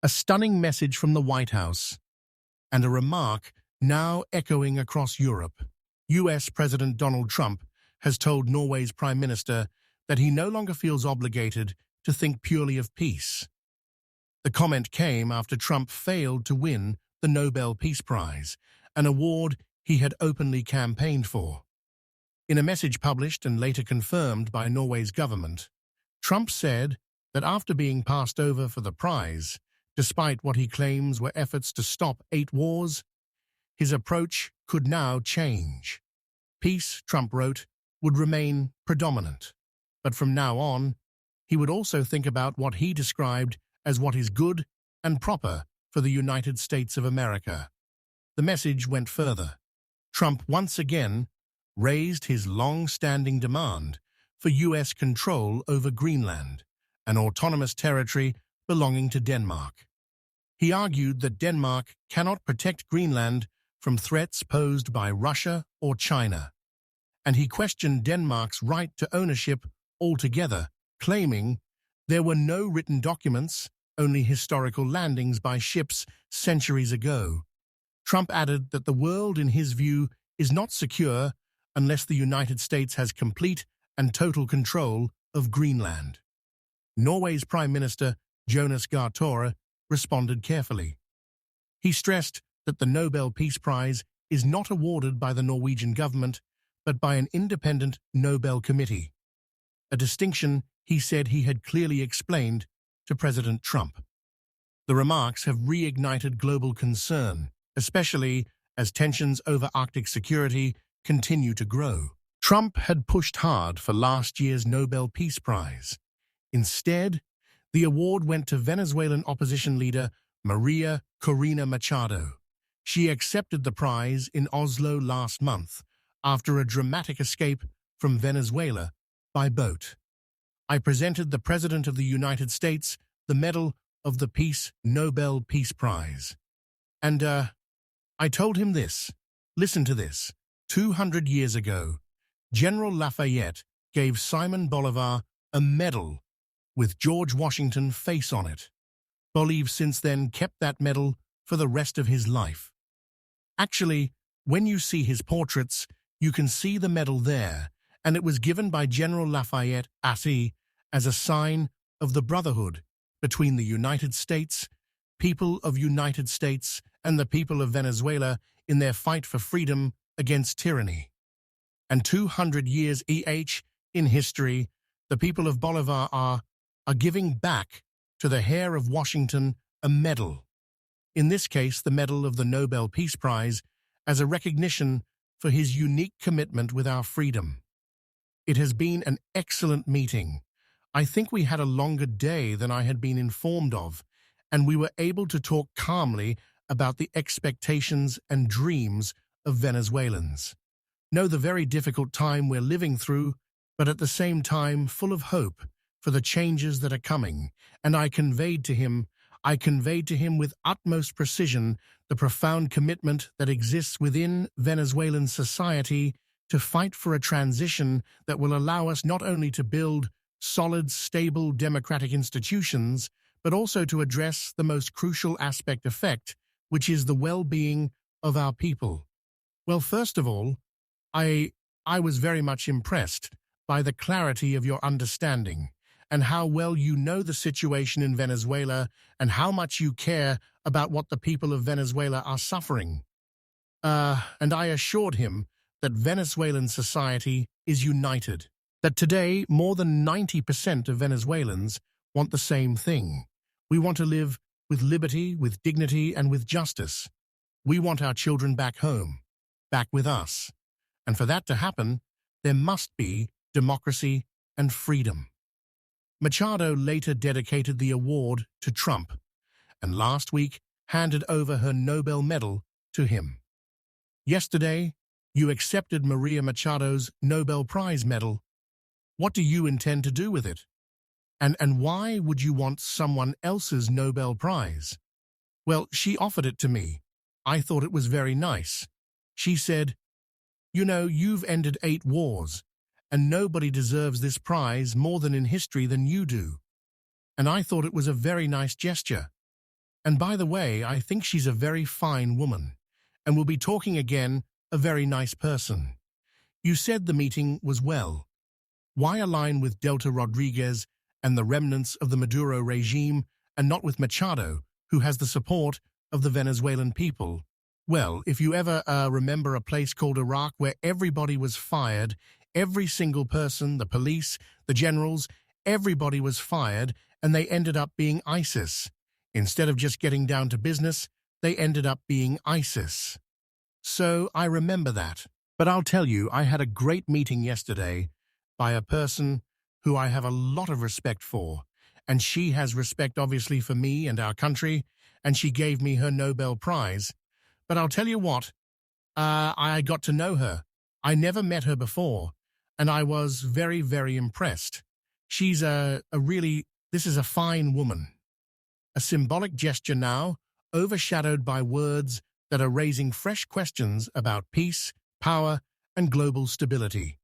A stunning message from the White House, and a remark now echoing across Europe. US President Donald Trump has told Norway's Prime Minister that he no longer feels obligated to think purely of peace. The comment came after Trump failed to win the Nobel Peace Prize, an award he had openly campaigned for. In a message published and later confirmed by Norway's government, Trump said that after being passed over for the prize, despite what he claims were efforts to stop 8 wars, his approach could now change. Peace, Trump wrote, would remain predominant, but from now on, he would also think about what he described as what is good and proper for the United States of America. The message went further. Trump once again raised his long-standing demand for U.S. control over Greenland, an autonomous territory belonging to Denmark. He argued that Denmark cannot protect Greenland from threats posed by Russia or China, and he questioned Denmark's right to ownership altogether, claiming there were no written documents, only historical landings by ships centuries ago. Trump added that the world, in his view, is not secure unless the United States has complete and total control of Greenland. Norway's Prime Minister, Jonas Gahr Støre, responded carefully. He stressed that the Nobel Peace Prize is not awarded by the Norwegian government, but by an independent Nobel committee, a distinction he said he had clearly explained to President Trump. The remarks have reignited global concern, especially as tensions over Arctic security continue to grow. Trump had pushed hard for last year's Nobel Peace Prize. Instead, the award went to Venezuelan opposition leader Maria Corina Machado. She accepted the prize in Oslo last month after a dramatic escape from Venezuela by boat. I presented the President of the United States the Medal of the Peace Nobel Peace Prize. And, I told him this. Listen to this. 200 years ago, General Lafayette gave Simon Bolivar a medal with George Washington's face on it. Bolivar since then kept that medal for the rest of his life. Actually, when you see his portraits, you can see the medal there, and it was given by General Lafayette as a sign of the brotherhood between the United States, people of United States, and the people of Venezuela in their fight for freedom against tyranny. And 200 years in history, the people of Bolivar are giving back to the heir of Washington a medal, in this case the Medal of the Nobel Peace Prize, as a recognition for his unique commitment with our freedom. It has been an excellent meeting. I think we had a longer day than I had been informed of, and we were able to talk calmly about the expectations and dreams of Venezuelans. Know the very difficult time we're living through, but at the same time full of hope for the changes that are coming, and I conveyed to him with utmost precision the profound commitment that exists within Venezuelan society to fight for a transition that will allow us not only to build solid, stable democratic institutions, but also to address the most crucial aspect, which is the well-being of our people. Well, first of all, I was very much impressed by the clarity of your understanding and how well you know the situation in Venezuela and how much you care about what the people of Venezuela are suffering. And I assured him that Venezuelan society is united, that today more than 90% of Venezuelans want the same thing. We want to live with liberty, with dignity, and with justice. We want our children back home, back with us. And for that to happen, there must be democracy and freedom. Machado later dedicated the award to Trump, and last week handed over her Nobel medal to him. Yesterday, you accepted Maria Machado's Nobel Prize medal. What do you intend to do with it? And why would you want someone else's Nobel Prize? Well, she offered it to me. I thought it was very nice. She said, "You know, you've ended 8 wars, and nobody deserves this prize more than in history than you do." And I thought it was a very nice gesture. And by the way, I think she's a very fine woman, and we'll be talking again, a very nice person. You said the meeting was well. Why align with Delta Rodriguez and the remnants of the Maduro regime and not with Machado, who has the support of the Venezuelan people? Well, if you ever remember a place called Iraq where everybody was fired, every single person, the police, the generals, everybody was fired, and they ended up being ISIS. Instead of just getting down to business, they ended up being ISIS. So I remember that. But I'll tell you, I had a great meeting yesterday by a person who I have a lot of respect for, and she has respect obviously for me and our country, and she gave me her Nobel Prize. But I'll tell you what, I got to know her. I never met her before, and I was very, very impressed. She's this is a fine woman. A symbolic gesture now, overshadowed by words that are raising fresh questions about peace, power, and global stability.